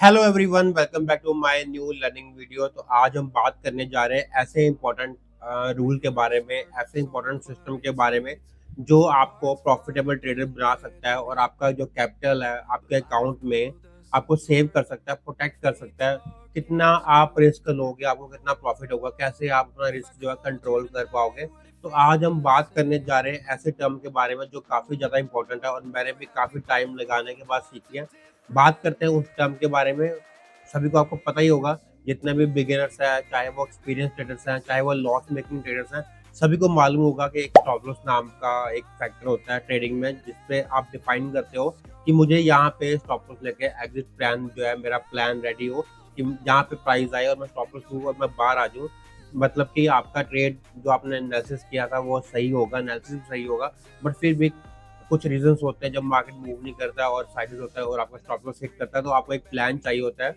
Hello everyone, welcome back to my new learning video. तो आज हम बात करने जा रहे हैं ऐसे इंपॉर्टेंट रूल के बारे में, ऐसे इंपॉर्टेंट सिस्टम के बारे में जो आपको प्रॉफिटेबल ट्रेडर बना सकता है और आपका जो कैपिटल है आपके अकाउंट में आपको सेव कर सकता है, प्रोटेक्ट कर सकता है। कितना आप रिस्क लोगे, आपको कितना प्रॉफिट होगा, कैसे आप अपना रिस्क जो है कंट्रोल कर पाओगे। तो आज हम बात करने जा रहे हैं ऐसे टर्म के बारे में जो काफ़ी ज़्यादा इंपॉर्टेंट है और मैंने भी काफ़ी टाइम लगाने के बाद सीखी है। बात करते हैं उस टर्म के बारे में। सभी को आपको पता ही होगा, जितने भी बिगिनर्स हैं, चाहे वो एक्सपीरियंस ट्रेडर्स हैं, चाहे वो लॉस मेकिंग ट्रेडर्स हैं, सभी को मालूम होगा कि एक स्टॉप लॉस नाम का एक फैक्टर होता है ट्रेडिंग में, जिसपे आप डिफाइन करते हो कि मुझे यहाँ पे स्टॉप लॉस लेके एग्जिट प्लान जो है, मेरा प्लान रेडी हो कि जहाँ पे प्राइस आए और मैं स्टॉप लॉस लूँ और मैं बाहर आ जाऊँ। मतलब कि आपका ट्रेड जो आपने एनालिसिस किया था वो सही होगा, एनालिसिस सही होगा, बट फिर भी कुछ रीजंस होते हैं जब मार्केट मूव नहीं करता और साइड होता है और आपका स्टॉप लॉस हिट करता है, तो आपको एक प्लान चाहिए होता है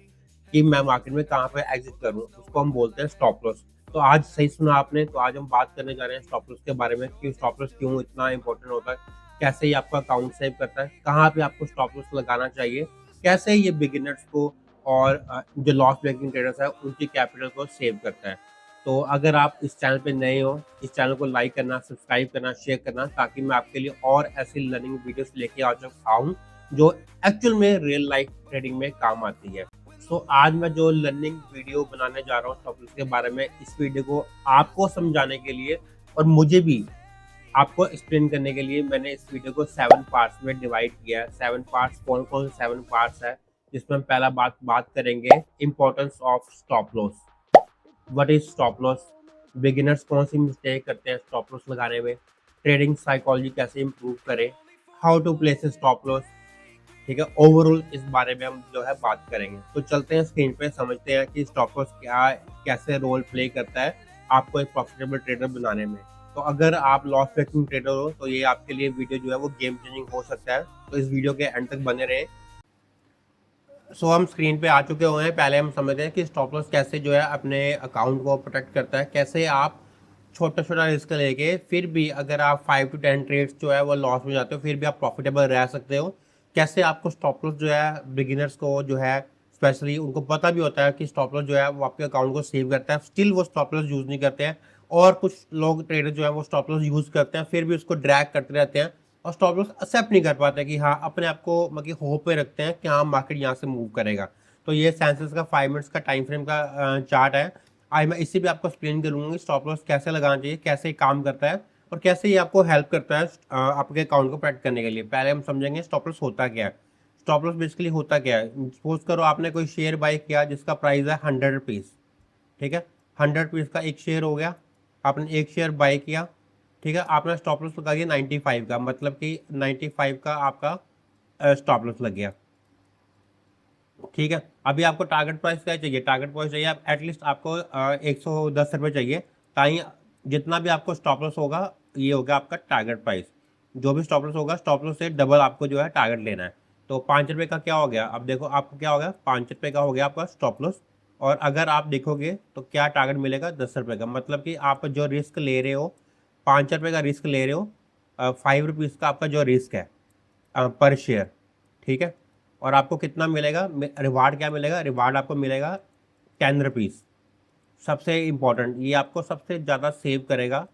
कि मैं मार्केट में कहाँ पे एग्जिट करूँ। उसको हम बोलते हैं स्टॉप लॉस। तो आज सही सुना आपने। तो आज हम बात करने जा रहे हैं स्टॉप लॉस के बारे में कि स्टॉप लॉस क्यों इतना इंपॉर्टेंट होता है, कैसे ये आपका अकाउंट सेव करता है, कहाँ पे आपको स्टॉप लॉस लगाना चाहिए, कैसे ये बिगिनर्स को और जो लॉस मेकिंग ट्रेडर्स है उनकी कैपिटल को सेव करता है। तो अगर आप इस चैनल पे नए हो, इस चैनल को लाइक करना, सब्सक्राइब करना, शेयर करना, ताकि मैं आपके लिए और ऐसी लर्निंग वीडियोस लेके आऊँ जो एक्चुअल में रियल लाइफ ट्रेडिंग में काम आती है। सो आज मैं जो लर्निंग वीडियो बनाने जा रहा हूँ स्टॉक लॉस के बारे में, इस वीडियो को आपको समझाने के लिए और मुझे भी आपको एक्सप्लेन करने के लिए मैंने इस वीडियो को 7 पार्ट्स में डिवाइड किया है। 7 पार्ट्स कौन कौन से 7 पार्ट्स है, जिसमें हम पहला बात करेंगे importance of stop loss. What is stop loss, beginners कौन सी मिस्टेक करते हैं स्टॉप लॉस लगाने में, ट्रेडिंग साइकोलॉजी कैसे इंप्रूव करें, how to place stop loss. ठीक है, ओवरऑल इस बारे में हम जो है बात करेंगे। तो चलते हैं स्क्रीन पे, समझते हैं कि स्टॉप लॉस क्या, कैसे रोल प्ले करता है आपको एक प्रॉफिटेबल ट्रेडर बनाने में। तो अगर आप लॉस मेकिंग ट्रेडर हो तो ये आपके लिए वीडियो जो है वो गेम चेंजिंग हो सकता है। तो इस वीडियो के एंड तक बने रहे। सो हम स्क्रीन पे आ चुके हुए हैं। पहले हम समझते हैं कि स्टॉप लॉस कैसे जो है अपने अकाउंट को प्रोटेक्ट करता है, कैसे आप छोटा छोटा रिस्क लेके फिर भी अगर आप 5 to 10 ट्रेड्स जो है वो लॉस में जाते हो फिर भी आप प्रॉफिटेबल रह सकते हो। कैसे आपको स्टॉप लॉस जो है बिगिनर्स को जो है स्पेशली उनको पता भी होता है कि स्टॉप लॉस जो है वो आपके अकाउंट को सेव करता है, स्टिल वो स्टॉप लॉस यूज़ नहीं करते हैं। और कुछ लोग ट्रेडर जो है वो स्टॉप लॉस यूज़ करते हैं फिर भी उसको ड्रैग करते रहते हैं और स्टॉप लॉस एक्सेप्ट नहीं कर पाते कि हाँ, अपने आप को मतलब होप पे रखते हैं कि हाँ मार्केट यहाँ से मूव करेगा। तो ये सेंसेस का 5 मिनट्स का टाइम फ्रेम का चार्ट है। आज मैं इसी भी आपको एक्सप्लेन करूंगा कि स्टॉप लॉस कैसे लगाना चाहिए, कैसे काम करता है और कैसे ये आपको हेल्प करता है आपके अकाउंट को प्रोटेक्ट करने के लिए। पहले हम समझेंगे स्टॉप लॉस होता क्या है। स्टॉप लॉस बेसिकली होता क्या है, सपोज करो आपने कोई शेयर बाय किया जिसका प्राइस है 100 रुपीज़। ठीक है, 100 रुपीज़ का एक शेयर हो गया, आपने एक शेयर बाय किया। ठीक है, आपने स्टॉप लॉस लगा दिया 95 का, मतलब कि 95 का आपका स्टॉप लॉस लग गया। ठीक है, अभी आपको टारगेट प्राइस क्या चाहिए, टारगेट प्राइस चाहिए आप एटलीस्ट आपको 110 रुपये चाहिए, ताकि जितना भी आपको स्टॉप लॉस होगा ये होगा आपका टारगेट प्राइस। जो भी स्टॉप लॉस होगा, स्टॉप लॉस से डबल आपको जो है टारगेट लेना है। तो 5 रुपये का क्या हो गया, अब देखो आपको क्या हो गया, 5 रुपये का हो गया आपका स्टॉप लॉस। और अगर आप देखोगे तो क्या टारगेट मिलेगा, 10 रुपये का। मतलब कि आप जो रिस्क ले रहे हो, 5 रुपये का रिस्क ले रहे हो, 5 रुपीज़ का आपका जो रिस्क है पर शेयर। ठीक है, और आपको कितना मिलेगा, रिवार्ड क्या मिलेगा, रिवार्ड आपको मिलेगा 10 रुपीज़। सबसे इम्पोर्टेंट, ये आपको सबसे ज़्यादा सेव करेगा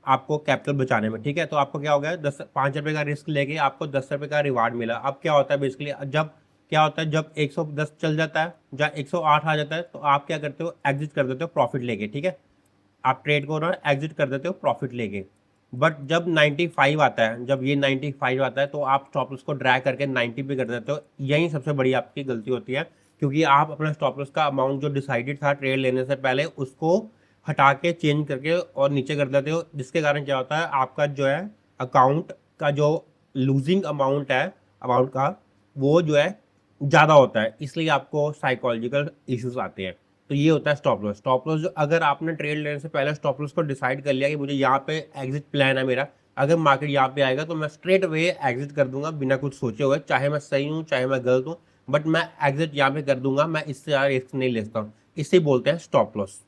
आपको कैपिटल बचाने में। ठीक है, तो आपको क्या हो गया, 5 रुपये का रिस्क लेके आपको 10 रुपये का रिवार्ड मिला। अब क्या होता है बेसिकली, जब क्या होता है, जब 110 चल जाता है या 108 आ जाता है तो आप क्या करते हो, एग्जिट कर देते हो प्रॉफिट लेके। ठीक है, आप ट्रेड को ना एग्जिट कर देते हो प्रॉफिट लेके। बट जब 95 आता है, जब ये 95 आता है तो आप स्टॉप लॉस को ड्रैग करके 90 पे कर देते हो। यही सबसे बड़ी आपकी गलती होती है, क्योंकि आप अपना स्टॉप लॉस का अमाउंट जो डिसाइडेड था ट्रेड लेने से पहले उसको हटा के चेंज करके और नीचे कर देते हो, जिसके कारण क्या होता है, आपका जो है अकाउंट का जो लूजिंग अमाउंट है, अमाउंट का वो जो है ज़्यादा होता है, इसलिए आपको साइकोलॉजिकल इश्यूज आते हैं। तो ये होता है स्टॉप लॉस। स्टॉप लॉस जो, अगर आपने ट्रेड लेने से पहले स्टॉप लॉस को डिसाइड कर लिया कि मुझे यहाँ पे एग्जिट प्लान है मेरा, अगर मार्केट यहाँ पे आएगा तो मैं स्ट्रेट वे एग्जिट कर दूंगा बिना कुछ सोचे हुए, चाहे मैं सही हूँ चाहे मैं गलत हूँ, बट मैं एग्जिट यहाँ पे कर दूंगा, मैं इससे ज़्यादा रिस्क नहीं लेता हूँ। इसे बोलते हैं स्टॉप लॉस।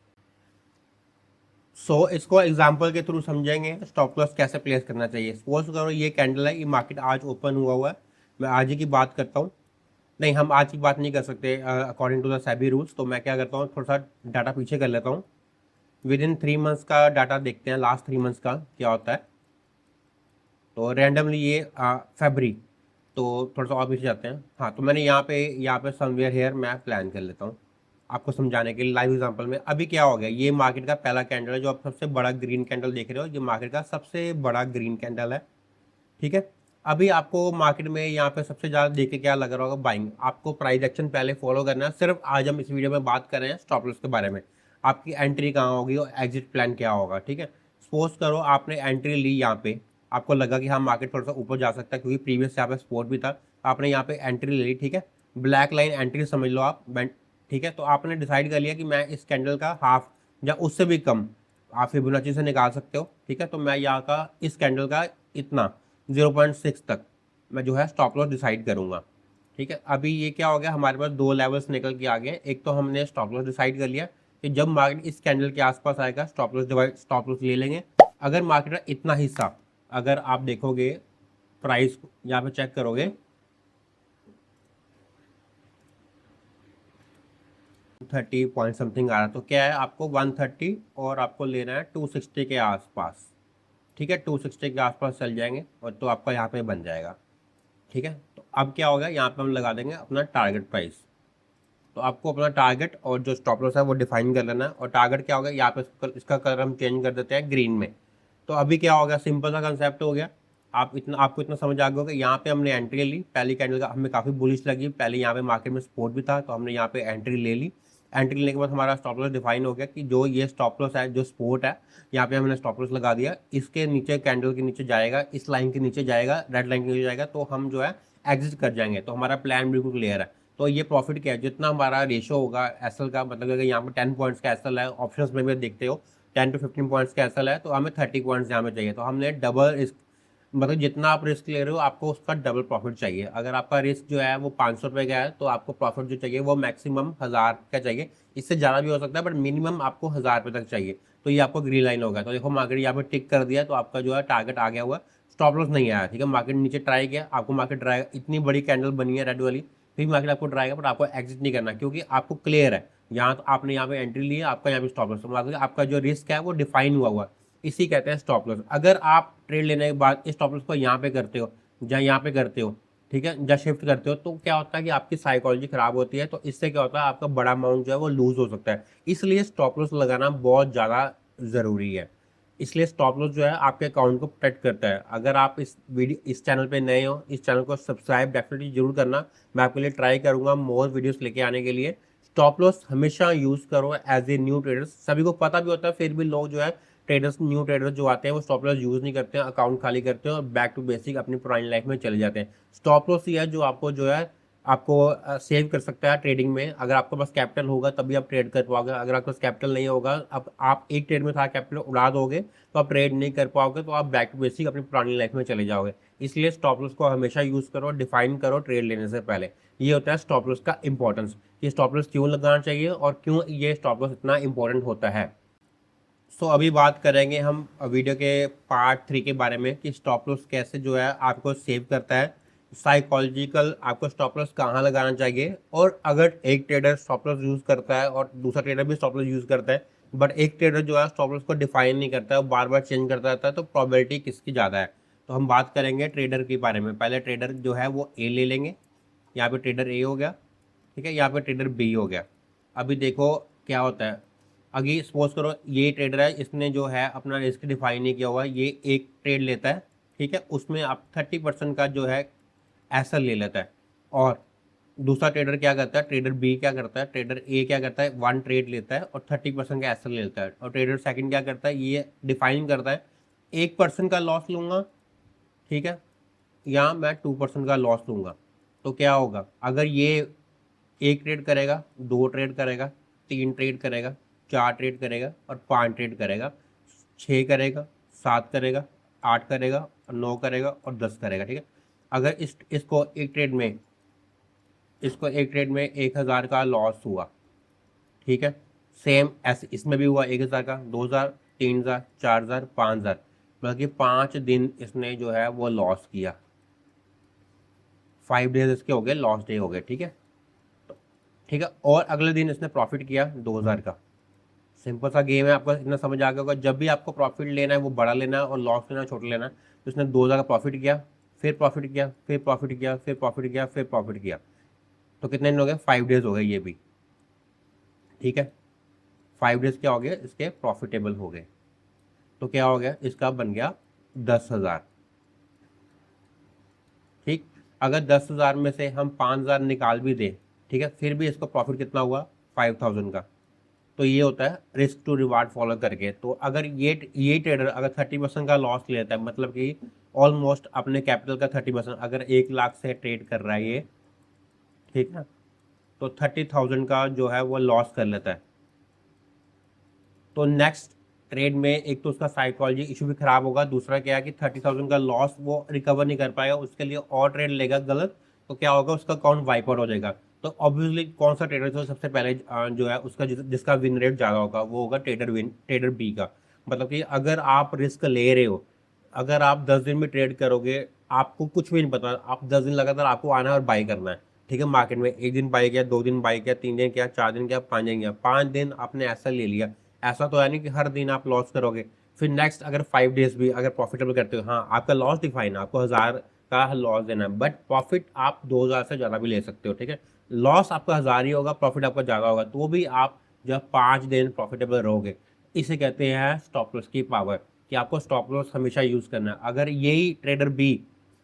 इसको एग्जाम्पल के थ्रू समझेंगे स्टॉप लॉस कैसे प्लेस करना चाहिए। सपोज करो ये कैंडल है, ये मार्केट आज ओपन हुआ है, मैं आज ही की बात करता हूँ। नहीं, हम आज की बात नहीं कर सकते according to the SEBI rules. तो मैं क्या करता हूँ, थोड़ा सा डाटा पीछे कर लेता हूँ। विद इन 3 मंथ्स का डाटा देखते हैं, लास्ट 3 मंथ्स का क्या होता है। तो रैंडमली ये फरवरी, तो थोड़ा सा और पीछे जाते हैं। हाँ, तो मैंने यहाँ पे समवेयर हेयर मैं प्लान कर लेता हूँ आपको समझाने के लिए लाइव एग्जांपल में। अभी क्या हो गया, ये मार्केट का पहला कैंडल है, जो आप सबसे बड़ा ग्रीन कैंडल देख रहे हो, ये मार्केट का सबसे बड़ा ग्रीन कैंडल है। ठीक है। अभी आपको मार्केट में यहाँ पे सबसे ज़्यादा देख के क्या लग रहा होगा, बाइंग। आपको प्राइस एक्शन पहले फॉलो करना है। सिर्फ आज हम इस वीडियो में बात कर रहे हैं स्टॉप लॉस के बारे में, आपकी एंट्री कहाँ होगी और एग्जिट प्लान क्या होगा। ठीक है। सपोज करो आपने एंट्री ली यहाँ पे, आपको लगा कि हाँ मार्केट थोड़ा सा ऊपर जा सकता है क्योंकि प्रीवियस यहाँ पे सपोर्ट भी था, आपने यहाँ पे एंट्री ले ली। ठीक है। ब्लैक लाइन एंट्री समझ लो आप। ठीक है। तो आपने डिसाइड कर लिया कि मैं इस कैंडल का हाफ या उससे भी कम आप फिबोनाची से निकाल सकते हो। ठीक है। तो मैं यहाँ का इस कैंडल का इतना 0.6 तक मैं जो है स्टॉप लॉस डिसाइड करूंगा। ठीक है। अभी ये क्या हो गया, हमारे पास दो लेवल्स निकल के आ गए। एक तो हमने स्टॉप लॉस डिसाइड कर लिया कि जब मार्केट इस कैंडल के आसपास आएगा स्टॉप लॉस ले लेंगे। अगर मार्केट का इतना हिस्सा, अगर आप देखोगे प्राइस यहाँ पे चेक करोगे 30 पॉइंट समथिंग आ रहा, तो क्या है आपको 130 और आपको लेना है 260 के आसपास। ठीक है। 260 के आसपास चल जाएंगे और तो आपका यहाँ पे बन जाएगा। ठीक है। तो अब क्या होगा, यहाँ पे हम लगा देंगे अपना टारगेट प्राइस। तो आपको अपना टारगेट और जो स्टॉप लॉस है वो डिफाइन कर लेना है। और टारगेट क्या होगा, यहाँ पे इसका कलर हम चेंज कर देते हैं ग्रीन में। तो अभी क्या हो गया, सिंपल सा कंसेप्ट हो गया। आपको इतना समझ आ गया होगा। यहाँ पे हमने एंट्री ली, पहली कैंडल का हमें काफ़ी बुलिश लगी, पहले यहाँ पे मार्केट में सपोर्ट भी था, तो हमने यहाँ पे एंट्री ले ली। एंट्री लेने के बाद हमारा स्टॉप लॉस डिफाइन हो गया कि जो ये स्टॉप लॉस है, जो सपोर्ट है, यहाँ पे हमने स्टॉप लॉस लगा दिया। इसके नीचे कैंडल के नीचे जाएगा, इस लाइन के नीचे जाएगा, रेड लाइन के नीचे जाएगा, तो हम जो है एग्जिट कर जाएंगे। तो हमारा प्लान बिल्कुल क्लियर है। तो ये प्रॉफिट क्या है, जितना हमारा रेशो होगा एसएल का, मतलब अगर यहाँ पे 10 पॉइंट्स का एसएल है, ऑप्शंस में भी देखते हो 10 to 15 पॉइंट्स का एसएल है, तो हमें 30 पॉइंट्स यहाँ पे चाहिए। तो हमने डबल रिस्क, मतलब जितना आप रिस्क ले रहे हो आपको उसका डबल प्रॉफिट चाहिए। अगर आपका रिस्क जो है वो 500 रुपये का है, तो आपको प्रॉफिट जो चाहिए वो मैक्सिमम 1000 का चाहिए। इससे ज़्यादा भी हो सकता है, बट मिनिमम आपको 1000 रुपये तक चाहिए। तो ये आपको ग्रीन लाइन होगा। तो देखो मार्केट यहाँ पे टिक कर दिया, तो आपका जो है टारगेट आ गया हुआ, स्टॉप लॉस नहीं आया। ठीक है। मार्केट नीचे ट्राई किया, आपको मार्केट ट्राई, इतनी बड़ी कैंडल बनी है रेड वाली, फिर मार्केट आपको ट्राई किया, बट आपको एग्जिट नहीं करना क्योंकि आपको क्लियर है यहाँ। तो आपने यहाँ पे एंट्री ली है, आपका यहाँ पे स्टॉप लॉस, मतलब आपका जो रिस्क है वो डिफाइन हुआ हुआ है। इसी कहते हैं स्टॉप लॉस। अगर आप ट्रेड लेने के बाद इस स्टॉप लॉस को यहाँ पे करते हो या यहाँ पे करते हो, ठीक है, या शिफ्ट करते हो, तो क्या होता है कि आपकी साइकोलॉजी खराब होती है। तो इससे क्या होता है, आपका बड़ा अमाउंट जो है वो लूज हो सकता है। इसलिए स्टॉप लॉस लगाना बहुत ज़्यादा ज़रूरी है। इसलिए स्टॉप लॉस जो है आपके अकाउंट को प्रोटेक्ट करता है। अगर आप इस चैनल पे नए हो, इस चैनल को सब्सक्राइब डेफिनेटली जरूर करना। मैं आपके लिए ट्राई करूंगा मोर वीडियोस लेके आने के लिए। स्टॉप लॉस हमेशा यूज़ करो एज ए न्यू ट्रेडर्स। सभी को पता भी होता है, फिर भी लोग जो है ट्रेडर्स, न्यू ट्रेडर्स जो आते हैं वो स्टॉप लॉस यूज़ नहीं करते हैं, अकाउंट खाली करते हैं और बैक टू बेसिक अपनी पुरानी लाइफ में चले जाते हैं। स्टॉप लॉस ही है जो आपको जो है आपको सेव कर सकता है ट्रेडिंग में। अगर आपके पास कैपिटल होगा तभी आप ट्रेड कर पाओगे। अगर आपके पास कैपिटल नहीं होगा, अब आप एक ट्रेड में सारा कैपिटल उड़ा दोगे तो आप ट्रेड नहीं कर पाओगे, तो आप बैक टू बेसिक अपनी पुरानी लाइफ में चले जाओगे। इसलिए स्टॉप लॉस को हमेशा यूज़ करो, डिफाइन करो ट्रेड लेने से पहले। ये होता है स्टॉप लॉस का इंपॉर्टेंस, कि स्टॉप लॉस क्यों लगाना चाहिए और क्यों ये स्टॉप लॉस इतना इंपॉर्टेंट होता है। सो अभी बात करेंगे हम वीडियो के पार्ट 3 के बारे में, कि स्टॉप लॉस कैसे जो है आपको सेव करता है। साइकोलॉजिकल आपको स्टॉप लॉस कहाँ लगाना चाहिए, और अगर एक ट्रेडर स्टॉप लॉस यूज़ करता है और दूसरा ट्रेडर भी स्टॉप लॉस यूज़ करता है, बट एक ट्रेडर जो है स्टॉप लॉस को डिफाइन नहीं करता है, वो बार बार चेंज करता रहता है, तो प्रॉबिलिटी किसकी ज़्यादा है। तो हम बात करेंगे ट्रेडर के बारे में। पहले ट्रेडर जो है वो ए ले लेंगे। यहाँ पे ट्रेडर ए हो गया। ठीक है। यहाँ पे ट्रेडर बी हो गया। अभी देखो क्या होता है, अभी सपोज करो ये ट्रेडर है, इसने जो है अपना रिस्क डिफाइन नहीं किया हुआ, ये एक ट्रेड लेता है। ठीक है। उसमें आप 30% का जो है एसएल ले लेता है। और दूसरा ट्रेडर क्या करता है, ट्रेडर बी क्या करता है, ट्रेडर ए क्या करता है, वन ट्रेड लेता है और 30% का एसएल लेता है। और ट्रेडर सेकंड क्या करता है, ये डिफाइन करता है 1% का लॉस लूंगा, ठीक है, या मैं 2% का लॉस लूंगा। तो क्या होगा, अगर ये एक ट्रेड करेगा, दो ट्रेड करेगा, तीन ट्रेड करेगा, चार ट्रेड करेगा और पांच ट्रेड करेगा, छः करेगा, सात करेगा, आठ करेगा और नौ करेगा और 10 करेगा। ठीक है। अगर इसको एक ट्रेड में 1000 का लॉस हुआ, ठीक है, सेम ऐसे इसमें भी हुआ 1000 का, 2000, 3000, 4000, 5000, बल्कि 5 दिन इसने जो है वो लॉस किया। 5 डेज इसके हो गए लॉस डे हो गए, ठीक है। ठीक है, और अगले दिन इसने प्रॉफिट किया 2000 का। सिंपल सा गेम है, आपको इतना समझ आ गया होगा। जब भी आपको प्रॉफिट लेना है वो बड़ा लेना है और लॉस लेना है छोटा लेना है। तो इसने 2000 का प्रॉफिट किया, फिर प्रॉफिट किया, फिर प्रॉफिट किया, फिर प्रॉफिट किया, फिर प्रॉफिट किया। तो कितने दिन हो गए? 5 डेज हो गए ये भी, ठीक है। 5 डेज क्या हो गया इसके? प्रॉफिटेबल हो गए। तो क्या हो गया इसका? बन गया 10,000, ठीक। अगर 10,000 में से हम 5,000 निकाल भी दें, ठीक है, फिर भी इसका प्रॉफिट कितना हुआ? 5,000 का। तो ये होता है रिस्क टू रिवार्ड फॉलो करके। तो अगर ये ट्रेडर अगर 30% का लॉस लेता है, मतलब कि ऑलमोस्ट अपने कैपिटल का 30%, अगर 1 लाख से ट्रेड कर रहा है ये, ठीक है, तो 30,000 का जो है वो लॉस कर लेता है। तो नेक्स्ट ट्रेड में एक तो उसका साइकोलॉजी इशू भी खराब होगा, दूसरा क्या है कि 30,000 का लॉस वो रिकवर नहीं कर पाएगा, उसके लिए और ट्रेड लेगा गलत, तो क्या होगा? उसका अकाउंट वाइप आउट हो जाएगा। तो ऑब्वियसली कौन सा ट्रेडर जो सबसे पहले जो है उसका जिसका विन रेट ज़्यादा होगा वो होगा ट्रेडर बी का। मतलब कि अगर आप रिस्क ले रहे हो, अगर आप 10 दिन में ट्रेड करोगे, आपको कुछ भी नहीं पता, आप 10 दिन लगातार आपको आना है और बाई करना है, ठीक है। मार्केट में 1 दिन बाई किया, 2 दिन बाई किया, 3 दिन किया, 4 दिन किया, 5 दिन किया, 5 दिन आपने ऐसा ले लिया। ऐसा तो है नहीं कि हर दिन आप लॉस करोगे। फिर नेक्स्ट अगर 5 डेज भी अगर प्रॉफिटेबल करते हो, हाँ आपका लॉस डिफाइन है, आपको 1000 का लॉस देना है, बट प्रॉफिट आप 2000 से ज़्यादा भी ले सकते हो, ठीक है। लॉस आपका 1000 ही होगा, प्रॉफिट आपका ज़्यादा होगा, तो भी आप जब 5 दिन प्रॉफिटेबल रहोगे। इसे कहते हैं स्टॉप लॉस की पावर, कि आपको स्टॉप लॉस हमेशा यूज़ करना है। अगर यही ट्रेडर बी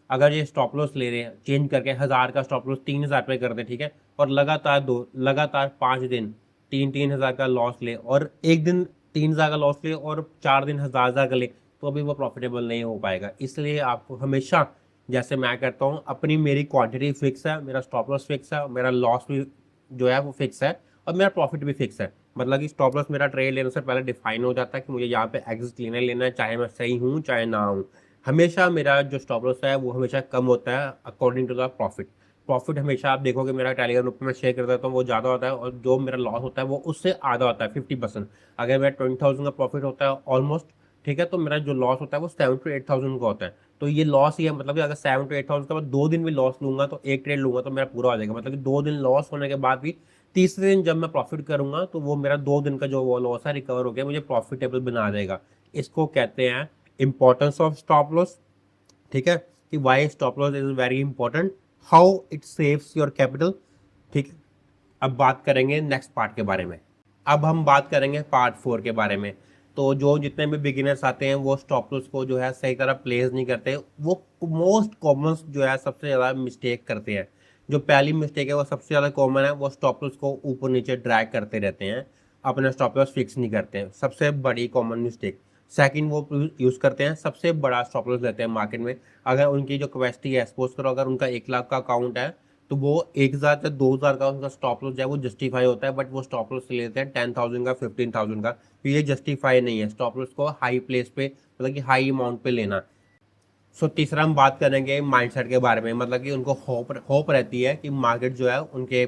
अगर ये स्टॉप लॉस ले रहे हैं, चेंज करके 1000 का स्टॉप लॉस 3000 पे कर दे, ठीक है, और लगातार 5 दिन 3,000 का लॉस ले, और एक दिन 3,000 का लॉस ले, और 4 दिन 1,000 का ले, तो अभी वो प्रॉफिटेबल नहीं हो पाएगा। इसलिए आपको हमेशा, जैसे मैं करता हूँ, मेरी क्वांटिटी फिक्स है, मेरा स्टॉप लॉस फिक्स है, मेरा लॉस भी जो है वो फिक्स है, और मेरा प्रॉफिट भी फिक्स है। मतलब कि स्टॉप लॉस मेरा ट्रेड लेने से पहले डिफाइन हो जाता है कि मुझे यहाँ पे एग्जिट लेना है, चाहे मैं सही हूँ चाहे ना हूँ। हमेशा मेरा जो स्टॉप लॉस है वो हमेशा कम होता है according to the profit. Profit हमेशा आप देखोगे मेरा टेलीग्राम ग्रुप में मैं शेयर कर देता हूँ, वो ज़्यादा होता है, और जो मेरा लॉस होता है वो उससे आधा होता है, 50%। अगर मेरा 20,000 का प्रॉफिट होता है ऑलमोस्ट, ठीक है, तो मेरा जो लॉस होता है वो 7 to 8,000 का होता है। तो ये लॉस ही है, मतलब कि अगर 7 to 8,000 के बाद 2 दिन भी लॉस लूंगा तो एक ट्रेड लूंगा तो मेरा पूरा हो जाएगा। मतलब कि 2 दिन लॉस होने के बाद भी तीसरे दिन जब मैं प्रॉफिट करूंगा तो वो मेरा 2 दिन का जो वो लॉस है रिकवर हो गया, मुझे प्रॉफिटेबल बना देगा। इसको कहते हैं इंपॉर्टेंस ऑफ स्टॉप लॉस, ठीक है, कि why stop loss is very important, how it saves your capital, ठीक है। अब बात करेंगे नेक्स्ट पार्ट के बारे में। अब हम बात करेंगे पार्ट 4 के बारे में। तो जो जितने भी बिगिनर्स आते हैं वो स्टॉप लॉस को जो है सही तरह प्लेस नहीं करते, वो मोस्ट कॉमन जो है सबसे ज़्यादा मिस्टेक करते हैं। जो पहली मिस्टेक है वो सबसे ज़्यादा कॉमन है, वो स्टॉप लॉस को ऊपर नीचे ड्रैग करते रहते हैं, अपना स्टॉप लॉस फिक्स नहीं करते हैं, सबसे बड़ी कॉमन मिस्टेक। सेकंड, वो यूज़ करते हैं सबसे बड़ा स्टॉप लॉस लेते हैं मार्केट में। अगर उनकी जो कैपेसिटी है, सपोज करो अगर उनका 1 लाख का अकाउंट है, तो वो 1,000 या 2,000 का उनका स्टॉप लॉस जो है वो जस्टिफाई होता है, बट वो स्टॉप लॉस लेते हैं 10,000 का, 15,000 का। तो ये जस्टिफाई नहीं है स्टॉप लॉस को हाई प्लेस पे, मतलब कि हाई अमाउंट पे लेना। सो तीसरा हम बात करेंगे माइंडसेट के बारे में, मतलब कि उनको होप रहती है कि मार्केट जो है उनके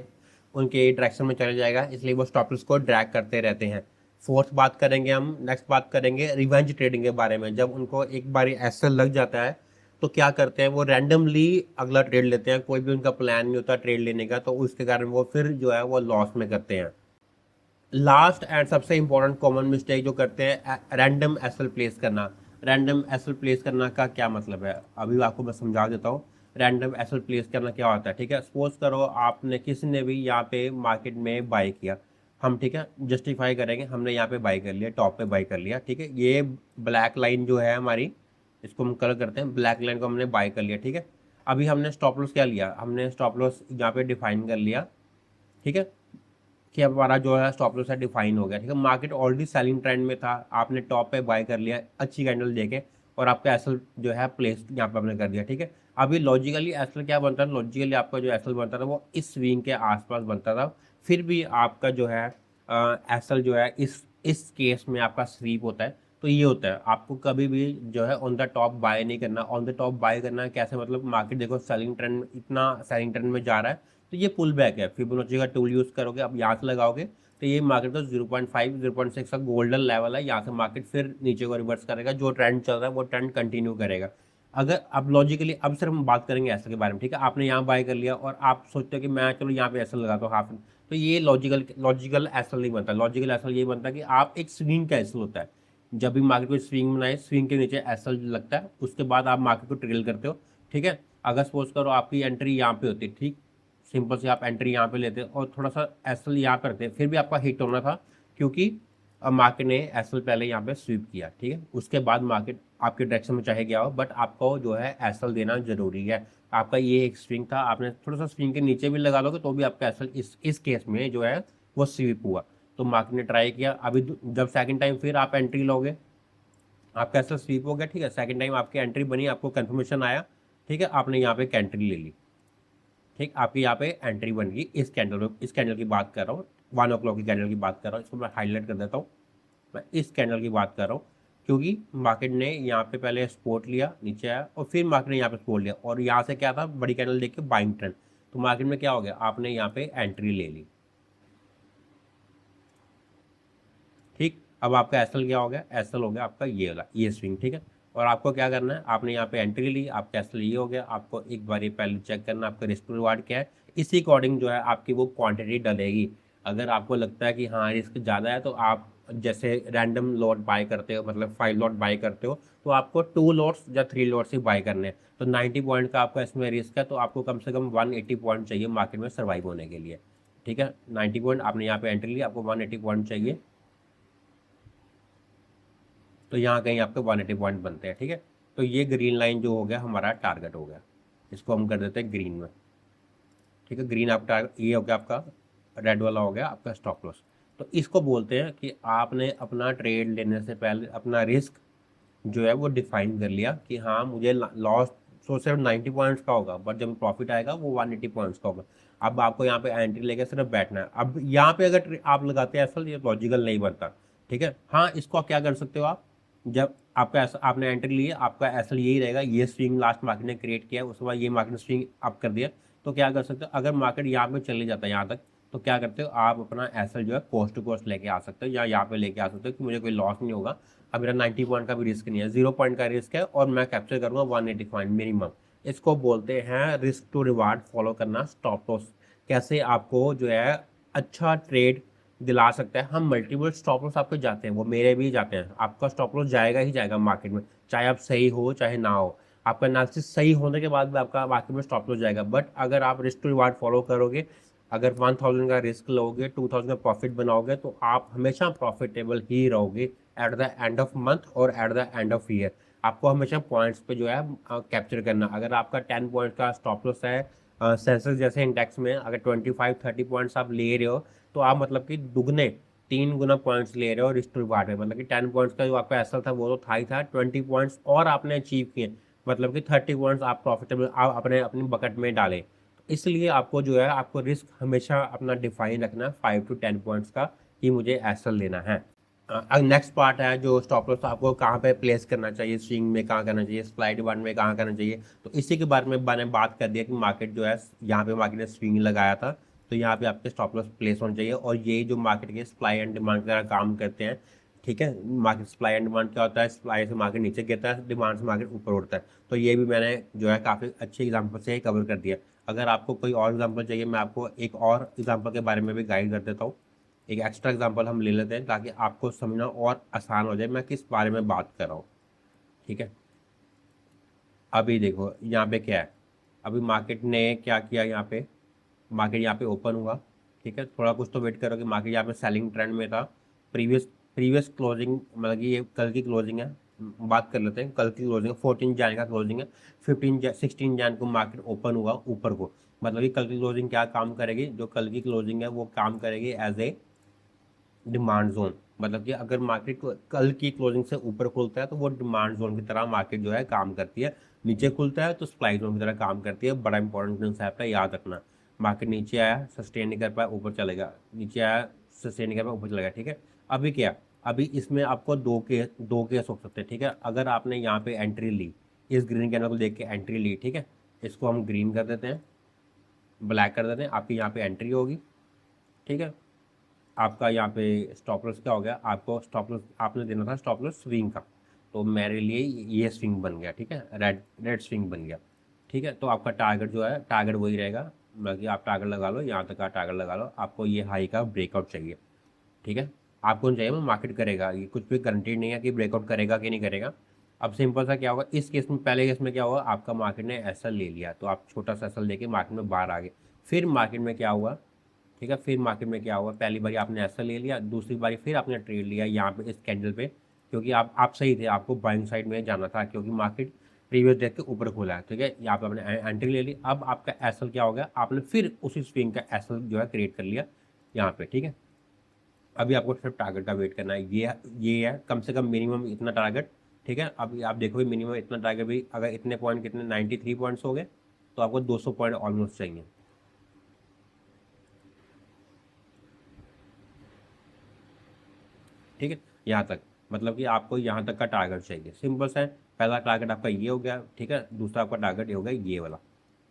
उनके डायरेक्शन में चला जाएगा, इसलिए वो स्टॉप लॉस को ड्रैग करते रहते हैं। फोर्थ बात करेंगे हम, नेक्स्ट बात करेंगे रिवेंज ट्रेडिंग के बारे में। जब उनको एक बार ऐसा लग जाता है तो क्या करते हैं, वो रैंडमली अगला ट्रेड लेते हैं, कोई भी उनका प्लान नहीं होता ट्रेड लेने का, तो उसके कारण वो फिर जो है वो लॉस में करते हैं। लास्ट एंड सबसे इंपॉर्टेंट कॉमन मिस्टेक जो करते हैं, रैंडम एसएल प्लेस करना। रैंडम एसएल प्लेस करना का क्या मतलब है, अभी आपको मैं समझा देता हूँ। रैंडम एसएल प्लेस करना क्या होता है, ठीक है। सपोज करो आपने किसी ने भी यहाँ पे मार्केट में बाई किया, हम ठीक है जस्टिफाई करेंगे, हमने यहाँ पे बाई कर लिया, टॉप पे बाई कर लिया, ठीक है। ये ब्लैक लाइन जो है हमारी, इसको हम कलर करते हैं, ब्लैक लाइन को हमने बाई कर लिया, ठीक है। अभी हमने स्टॉप लॉस क्या लिया, हमने स्टॉप लॉस यहाँ पे डिफाइन कर लिया, ठीक है, कि अब हमारा जो है स्टॉप लॉस है डिफाइन हो गया, ठीक है। मार्केट ऑलरेडी सेलिंग ट्रेंड में था, आपने टॉप पे बाय कर लिया अच्छी कैंडल देके, और आपका एसएल जो है प्लेस यहाँ पे आपने कर दिया, ठीक है। अभी लॉजिकली एसएल क्या बनता है, लॉजिकली आपका जो एसएल बनता था वो इस स्विंग के आसपास बनता था, फिर भी आपका जो है एसएल जो है इस केस में आपका स्वीप होता है। तो ये होता है, आपको कभी भी जो है ऑन द टॉप बाय नहीं करना। ऑन द टॉप बाय करना कैसे, मतलब मार्केट देखो सेलिंग ट्रेंड, इतना सेलिंग ट्रेंड में जा रहा है, तो ये पुल बैक है, फिबोनाची का टूल यूज़ करोगे, अब यहाँ से लगाओगे तो ये मार्केट का 0.5 0.6 का गोल्डन लेवल है, यहाँ से मार्केट फिर नीचे को रिवर्स करेगा, जो ट्रेंड चल रहा है वो ट्रेंड कंटिन्यू करेगा। अगर अब लॉजिकली अब सिर्फ हम बात करेंगे एसएल के बारे में, ठीक है। आपने यहाँ बाय कर लिया और आप सोचते हो कि मैं चलो यहाँ पे एसएल लगाता हूँ हाफ, तो ये लॉजिकल एसएल नहीं बनता। लॉजिकल एसएल ये बनता है कि आप एक स्विंग का एसएल होता है, जब भी मार्केट को स्विंग बनाए, स्विंग के नीचे एसएल लगता है, उसके बाद आप मार्केट को ट्रेल करते हो, ठीक है। अगर सपोज करो आपकी एंट्री यहाँ पे होती है, ठीक, सिंपल से आप एंट्री यहाँ पे लेते और थोड़ा सा एसएल यहाँ पे रखते, फिर भी आपका हिट होना था, क्योंकि अब मार्केट ने एसएल पहले यहाँ पे स्वीप किया, ठीक है। उसके बाद मार्केट आपके डायरेक्शन में चाहे गया हो, बट आपको जो है एसएल देना जरूरी है। आपका ये एक स्विंग था, आपने थोड़ा सा स्विंग के नीचे भी लगा लोगे तो भी आपका एसएल इस केस में जो है वो स्वीप हुआ। तो मार्केट ने ट्राई किया, अभी जब सेकंड टाइम फिर आप एंट्री लोगे, आपका एसएल स्वीप हो गया, ठीक है। सेकंड टाइम आपकी एंट्री बनी, आपको कंफर्मेशन आया, ठीक है, आपने यहाँ पे एंट्री ले ली, ठीक, आपकी यहाँ पे एंट्री बन गई। इस कैंडल की बात कर रहा हूँ, 1 o'clock की कैंडल की बात कर रहा हूँ, इसको मैं हाईलाइट कर देता हूँ। मैं इस कैंडल की बात कर रहा हूँ, क्योंकि मार्केट ने यहाँ पे पहले सपोर्ट लिया, नीचे आया, और फिर मार्केट ने यहाँ पे सपोर्ट लिया, और यहाँ से क्या था, बड़ी कैंडल देख के बाइंग ट्रेंड, तो मार्केट में क्या हो गया, आपने यहाँ पे एंट्री ले ली, ठीक। अब आपका एसएल क्या हो गया, एसएल हो गया आपका ये वाला, ये स्विंग, ठीक है। और आपको क्या करना है, आपने यहाँ पे एंट्री ली, आपका एसएल ये हो गया, आपको एक बार ये पहले चेक करना आपका रिस्क रिवार्ड क्या है, इसी अकॉर्डिंग जो है आपकी वो क्वांटिटी डलेगी। अगर आपको लगता है कि हाँ रिस्क ज़्यादा है, तो आप जैसे रैंडम लॉट बाय करते हो, मतलब 5 लॉट बाय करते हो, तो आपको 2 लॉट्स या 3 लॉट्स ही बाय करने हैं। तो 90 पॉइंट का आपका इसमें रिस्क है, तो आपको कम से कम 180 पॉइंट चाहिए मार्केट में सर्वाइव होने के लिए, ठीक है। 90 पॉइंट आपने यहाँ पे एंट्री ली, आपको 180 पॉइंट चाहिए, तो यहाँ कहीं आपके 180 पॉइंट बनते हैं, ठीक है। तो ये ग्रीन लाइन जो हो गया हमारा टारगेट हो गया, इसको हम कर देते हैं ग्रीन में, ठीक है। ग्रीन आपका टारगेट ये हो गया, आपका रेड वाला हो गया आपका स्टॉप लॉस। तो इसको बोलते हैं कि आपने अपना ट्रेड लेने से पहले अपना रिस्क जो है वो डिफाइन कर लिया कि हाँ मुझे लॉस तो सिर्फ 90 पॉइंट्स का होगा, बट जब प्रॉफिट आएगा वो 180 पॉइंट्स का होगा। अब आपको यहाँ पे एंट्री लेके सिर्फ बैठना है। अब यहाँ पे अगर आप लगाते हैं असल, ये लॉजिकल नहीं बनता, ठीक है। हाँ, इसको क्या कर सकते हो आप, जब आपका आपने एंट्री ली है, आपका एसल यही रहेगा, ये स्विंग लास्ट मार्केट ने क्रिएट किया है, उसके बाद ये मार्केट ने स्विंग अप कर दिया, तो क्या कर सकते हो, अगर मार्केट यहाँ पे चले जाता है यहाँ तक, तो क्या करते हो आप अपना एसल जो है कोस्ट टू कोस्ट लेके आ सकते हो, या यहाँ पे लेके आ सकते हो कि मुझे कोई लॉस नहीं होगा। अब मेरा 90 पॉइंट का भी रिस्क नहीं है, 0 पॉइंट का रिस्क है, और मैं कैप्चर करूंगा 180 पॉइंट मिनिमम। इसको बोलते हैं रिस्क टू रिवार्ड फॉलो करना, स्टॉप लॉस। कैसे आपको जो है अच्छा ट्रेड दिला सकता है। हम मल्टीपल स्टॉप लॉस आपके जाते हैं, वो मेरे भी जाते हैं, आपका स्टॉप लॉस जाएगा ही जाएगा मार्केट में, चाहे आप सही हो चाहे ना हो। आपका एनालिसिस सही होने के बाद भी आपका मार्केट में स्टॉप लॉस जाएगा, बट अगर आप रिस्क टू रिवार्ड फॉलो करोगे, अगर 1000 का रिस्क लोगे, 2000 का प्रॉफिट बनाओगे, तो आप हमेशा प्रॉफिटेबल ही रहोगे at the end of month और at the end of year. आपको हमेशा पॉइंट्स पे जो है कैप्चर करना। अगर आपका 10 पॉइंट का स्टॉप लॉस है सेंसेक्स जैसे इंडेक्स में, अगर 25-30 पॉइंट्स आप ले रहे हो, तो आप मतलब कि दुगने 3 गुना पॉइंट्स ले रहे हो रिस्क टू रिवार्ड में। मतलब कि 10 पॉइंट्स का जो आपका एसल था वो तो था ही था, 20 पॉइंट्स और आपने अचीव किए, मतलब कि 30 पॉइंट्स आप प्रॉफिटेबल आप अपने अपनी बकेट में डालें। इसलिए आपको जो है आपको रिस्क हमेशा अपना डिफाइन रखना है 5 to 10 पॉइंट्स का, कि मुझे एसल लेना है। अब नेक्स्ट पार्ट है जो स्टॉप लॉस आपको कहाँ पे प्लेस करना चाहिए, स्विंग में कहाँ करना चाहिए, स्लाइड वन में कहाँ करना चाहिए। तो इसी के बारे में मैंने बात कर दिया कि मार्केट जो है यहाँ पे मार्केट ने स्विंग लगाया था, तो यहाँ पे आपके स्टॉप लॉस प्लेस होना चाहिए। और ये जो मार्केट के सप्लाई एंड डिमांड की तरह काम करते हैं, ठीक है। मार्केट सप्लाई एंड डिमांड क्या होता है, सप्लाई से मार्केट नीचे गिरता है, डिमांड से मार्केट ऊपर उठता है। तो ये भी मैंने जो है काफ़ी अच्छे एग्जाम्पल से कवर कर दिया। अगर आपको कोई और एग्जाम्पल चाहिए, मैं आपको एक और एग्जाम्पल के बारे में भी गाइड कर देता हूँ। एक एक्स्ट्रा एग्जांपल हम ले लेते हैं ताकि आपको समझना और आसान हो जाए मैं किस बारे में बात कर रहा हूँ, ठीक है। अभी देखो यहाँ पे क्या है, अभी मार्केट ने क्या किया, यहाँ पे मार्केट यहाँ पे ओपन हुआ, ठीक है। थोड़ा कुछ तो वेट करो कि मार्केट यहाँ पे सेलिंग ट्रेंड में था। प्रीवियस प्रीवियस क्लोजिंग, मतलब कि ये कल की क्लोजिंग है, बात कर लेते हैं कल की क्लोजिंग, 14 जैन का क्लोजिंग है। 16 जैन को मार्केट ओपन हुआ ऊपर को, मतलब कि कल की क्लोजिंग क्या काम करेगी, जो कल की क्लोजिंग है वो काम करेगी एज ए डिमांड जोन। मतलब कि अगर मार्केट कल की क्लोजिंग से ऊपर खुलता है तो वो डिमांड जोन की तरह मार्केट जो है काम करती है, नीचे खुलता है तो सप्लाई जोन की तरह काम करती है। बड़ा इंपॉर्टेंट कंसेप्ट है, याद रखना। मार्केट नीचे आया, सस्टेन नहीं कर पाया, ऊपर चलेगा, नीचे आया, सस्टेन नहीं कर पाया, ऊपर चलेगा, ठीक है। अभी क्या, अभी इसमें आपको दो केस हो सकते हैं, ठीक है। अगर आपने यहाँ पे एंट्री ली, इस ग्रीन कैंडल को देख के एंट्री ली, ठीक है, इसको हम ग्रीन कर देते हैं, ब्लैक कर देते हैं, आपकी यहाँ पे एंट्री होगी, ठीक है। आपका यहाँ पे स्टॉप लॉस क्या हो गया, आपको स्टॉप लॉस आपने देना था स्टॉप लॉस स्विंग का, तो मेरे लिए ये स्विंग बन गया, ठीक है, रेड रेड स्विंग बन गया, ठीक है। तो आपका टारगेट जो है, टारगेट वही रहेगा, बाकी आप टारगेट लगा लो, यहाँ तक का टारगेट लगा लो, आपको ये हाई का ब्रेकआउट चाहिए, ठीक है। आपको नहीं चाहिए वो मार्केट करेगा, ये कुछ भी गारंटी नहीं है कि ब्रेकआउट करेगा कि नहीं करेगा। अब सिंपल सा क्या होगा इस केस में, पहले केस में क्या हुआ, आपका मार्केट ने एसएल ले लिया, तो आप छोटा सा एसएल लेके मार्केट में बाहर आ गए। फिर मार्केट में क्या हुआ, ठीक है, फिर मार्केट में क्या हुआ, पहली बारी आपने एसएल ले लिया, दूसरी बारी फिर आपने ट्रेड लिया यहाँ पे इस कैंडल पे, क्योंकि आप सही थे, आपको बाइंग साइड में जाना था, क्योंकि मार्केट प्रीवियस डे के ऊपर खोला है, ठीक है। यहाँ पे आपने एंट्री ले ली। अब आपका एसएल क्या हो गया, आपने फिर उसी स्विंग का एसएल जो है क्रिएट कर लिया यहाँ पे, ठीक है। अभी आपको सिर्फ टारगेट का वेट करना है, ये है कम से कम मिनिमम इतना टारगेट, ठीक है। अभी आप देखोगे मिनिमम इतना टारगेट भी, अगर इतने पॉइंट कितने 93 पॉइंट्स हो गए, तो आपको 200 पॉइंट ऑलमोस्ट चाहिए, ठीक है। यहाँ तक मतलब कि आपको यहाँ तक का टारगेट चाहिए, सिंपल सा है। पहला टारगेट आपका ये हो गया, ठीक है, दूसरा आपका टारगेट ये हो गया ये वाला।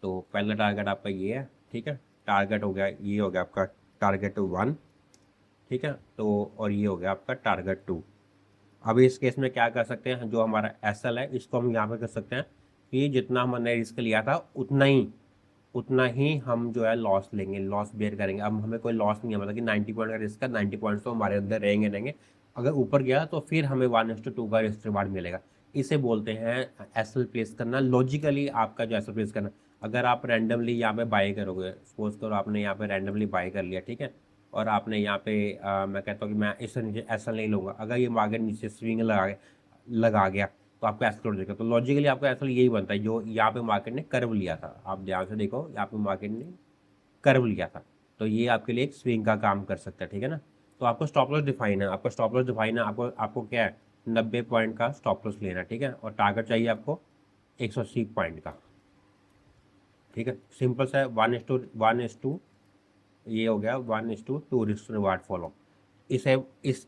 तो पहला टारगेट आपका ये है, ठीक है, टारगेट हो गया, ये हो गया आपका टारगेट 1, ठीक है। तो और ये हो गया आपका टारगेट 2। अब इस केस में क्या कर सकते हैं, जो हमारा एसएल है इसको हम यहाँ पे कर सकते हैं कि जितना हमने रिस्क लिया था उतना ही हम जो है लॉस लेंगे, लॉस बेयर करेंगे। अब हमें कोई लॉस नहीं है, मतलब कि 90 पॉइंट का रिस्क है, 90 पॉइंट्स तो हमारे अंदर रहेंगे। अगर ऊपर गया तो फिर हमें 1:2 का रिस्क रिवार्ड मिलेगा। इसे बोलते हैं एसएल प्लेस करना, लॉजिकली आपका जो एसएल प्लेस करना। अगर आप रैंडमली यहाँ पे बाय करोगे, सपोज करो आपने यहाँ पे रैंडमली बाय कर लिया, ठीक है, और आपने यहाँ पे मैं कहता हूँ कि मैं इससे नीचे एसएल नहीं लूँगा, अगर ये मार्केट नीचे स्विंग लगा गया तो आपका एसएल उड़ जाएगा। तो लॉजिकली आपका एसएल यही बनता है, जो यहाँ पे मार्केट ने कर्व लिया था। आप ध्यान से देखो, यहाँ पे मार्केट ने कर्व लिया था, तो ये आपके लिए एक स्विंग का काम कर सकता है, ठीक है ना। तो आपको स्टॉप लॉस डिफाइन है, आपका स्टॉप लॉस डिफाइन है, आपको आपको क्या है, 90 पॉइंट का स्टॉप लॉस लेना है, ठीक है, और टारगेट चाहिए आपको 180 पॉइंट का, ठीक है। सिंपल सा है, 1:1, ये हो गया 1:2 रिस्क रिवार्ड फॉलो। इसे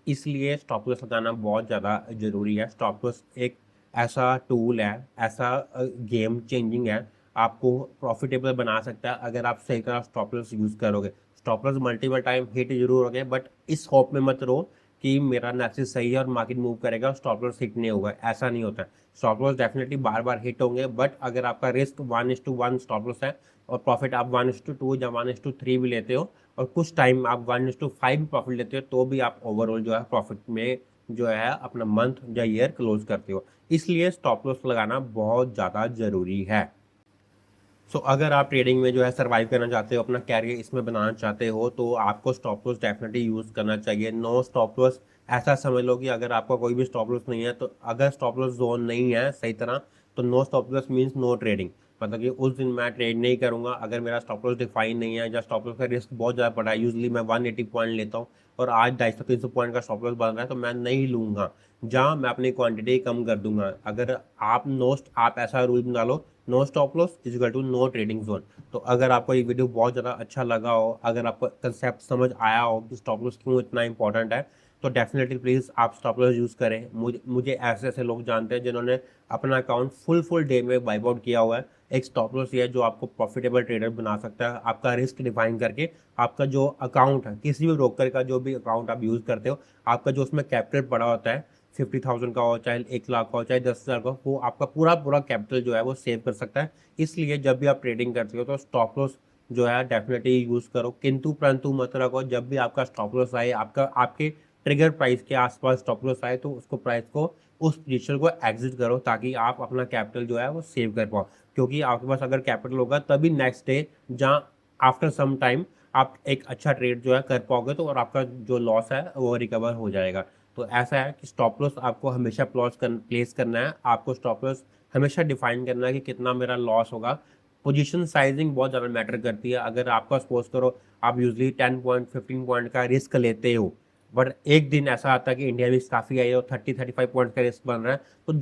इसलिए स्टॉप लॉस लगाना बहुत ज़्यादा ज़रूरी है। स्टॉप लॉस एक ऐसा टूल है, ऐसा गेम चेंजिंग है, आपको प्रॉफिटेबल बना सकता है अगर आप सही तरह स्टॉप लॉस यूज़ करोगे। Stop loss multiple time hit जरूर हो गए, बट इस होप में मत रहो कि मेरा एनालिसिस सही है और मार्केट मूव करेगा, स्टॉप लॉस हिट नहीं होगा, ऐसा नहीं होता है। स्टॉप लॉस डेफिनेटली बार बार हिट होंगे, बट अगर आपका रिस्क 1:1 स्टॉप लॉस है और प्रॉफिट आप 1:2 या 1:3 भी लेते हो, और कुछ टाइम आप 1:5 प्रॉफिट लेते हो, तो भी आप ओवरऑल जो है प्रॉफिट में जो है अपना मंथ या ईयर क्लोज करते हो। इसलिए स्टॉप लॉस लगाना बहुत ज़्यादा ज़रूरी है। सो अगर आप ट्रेडिंग में जो है सर्वाइव करना चाहते हो, अपना कैरियर इसमें बनाना चाहते हो, तो आपको स्टॉप लॉस डेफिनेटली यूज़ करना चाहिए। नो स्टॉप लॉस, ऐसा समझ लो कि अगर आपका कोई भी स्टॉप लॉस नहीं है, तो अगर स्टॉप लॉस जोन नहीं है सही तरह, तो no stop loss means no trading. मतलब कि उस दिन मैं ट्रेड नहीं करूंगा अगर मेरा स्टॉप लॉस डिफाइन नहीं है, या स्टॉप लॉस का रिस्क बहुत ज़्यादा पड़ा है, यूजली मैं 180 पॉइंट लेता हूँ और आज 250-300 पॉइंट का स्टॉप लॉस बन रहा है, तो मैं नहीं लूंगा, जहाँ मैं अपनी क्वांटिटी कम कर दूंगा। अगर आप ऐसा रूल बना लो, no stop loss is equal to no trading zone. तो अगर आपको ये वीडियो बहुत ज़्यादा अच्छा लगा हो, अगर आपको कंसेप्ट समझ आया हो कि स्टॉप लॉस क्यों इतना इंपॉर्टेंट है, तो डेफिनेटली प्लीज़ आप स्टॉप लॉस यूज़ करें। मुझे ऐसे ऐसे लोग जानते हैं जिन्होंने अपना अकाउंट फुल डे में वाइप आउट किया हुआ है। एक स्टॉप लॉस ये है जो आपको प्रॉफिटेबल ट्रेडर बना सकता है, आपका रिस्क डिफाइन करके। आपका जो अकाउंट है, किसी भी ब्रोकर का जो भी अकाउंट आप यूज़ करते हो, आपका जो उसमें कैपिटल पड़ा होता है, 50,000 का हो, चाहे 1 लाख का हो, चाहे 10,000 का हो, वो आपका पूरा पूरा कैपिटल जो है वो सेव कर सकता है। इसलिए जब भी आप ट्रेडिंग करते हो तो स्टॉप लॉस जो है डेफिनेटली यूज़ करो, किंतु परंतु मत रखो। जब भी आपका स्टॉप लॉस आए, आपके ट्रिगर प्राइस के आसपास स्टॉप लॉस आए, तो उसको प्राइस को उस पोजीशन को एग्जिट करो, ताकि आप अपना कैपिटल जो है वो सेव कर पाओ। क्योंकि आपके पास अगर कैपिटल होगा तभी नेक्स्ट डे, जहाँ आफ्टर सम टाइम आप एक अच्छा ट्रेड जो है कर पाओगे, तो और आपका जो लॉस है वो रिकवर हो जाएगा। तो ऐसा है कि स्टॉप लॉस आपको हमेशा प्लेस करना है, आपको स्टॉप लॉस हमेशा डिफाइन करना है कि कितना मेरा लॉस होगा। पोजीशन साइजिंग बहुत ज़्यादा मैटर करती है। अगर आपका सपोज करो आप यूजली 10 पॉइंट 15 पॉइंट का रिस्क लेते हो, बट एक दिन ऐसा आता है कि इंडिया में काफ़ी आई और 30-35 पॉइंट का रिस्क बन रहा है, तो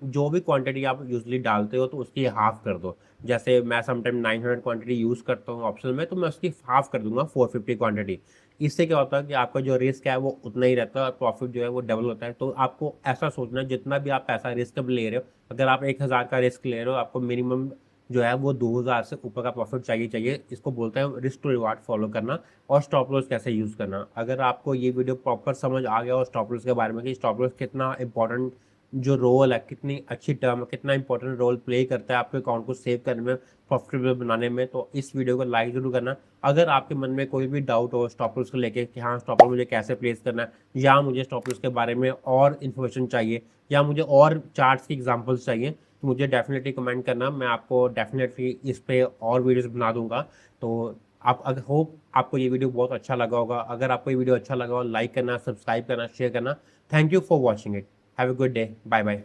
जो भी क्वांटिटी आप यूजली डालते हो तो उसकी हाफ कर दो। जैसे मैं समटाइम 900 क्वांटिटी यूज़ करता हूँ ऑप्शन में, तो मैं उसकी हाफ कर दूंगा 450 क्वांटिटी। इससे क्या होता है कि आपका जो रिस्क है वो उतना ही रहता है और प्रॉफिट जो है वो डबल होता है। तो आपको ऐसा सोचना है, जितना भी आप पैसा रिस्क ले रहे हो, अगर आप 1,000 का रिस्क ले रहे हो, आपको मिनिमम जो है वो 2,000 से ऊपर का प्रॉफिट चाहिए। इसको बोलते हैं रिस्क टू रिवार्ड फॉलो करना। और स्टॉप लॉस कैसे यूज़ करना, अगर आपको ये वीडियो प्रॉपर समझ आ गया और स्टॉप लॉस के बारे में कि स्टॉप लॉस कितना इंपॉर्टेंट जो रोल है, कितनी अच्छी टर्म है, कितना इंपॉर्टेंट रोल प्ले करता है आपके अकाउंट को सेव करने में, प्रॉफिटेबल बनाने में। तो इस वीडियो को लाइक जरूर करना। अगर आपके मन में कोई भी डाउट हो स्टॉप लॉस को लेके कि हाँ स्टॉप लॉस मुझे कैसे प्लेस करना है, या मुझे स्टॉप लॉस के बारे में और इन्फॉर्मेशन चाहिए, या मुझे और चार्ट्स की एग्जांपल्स चाहिए, तो मुझे डेफिनेटली कमेंट करना। मैं आपको डेफिनेटली इस पे और वीडियोस बना दूंगा। तो आप अगर होप आपको ये वीडियो बहुत अच्छा लगा होगा। अगर आपको ये वीडियो अच्छा लगा हो, लाइक करना, सब्सक्राइब करना, शेयर करना। Thank you for watching it. Have a good day. Bye bye.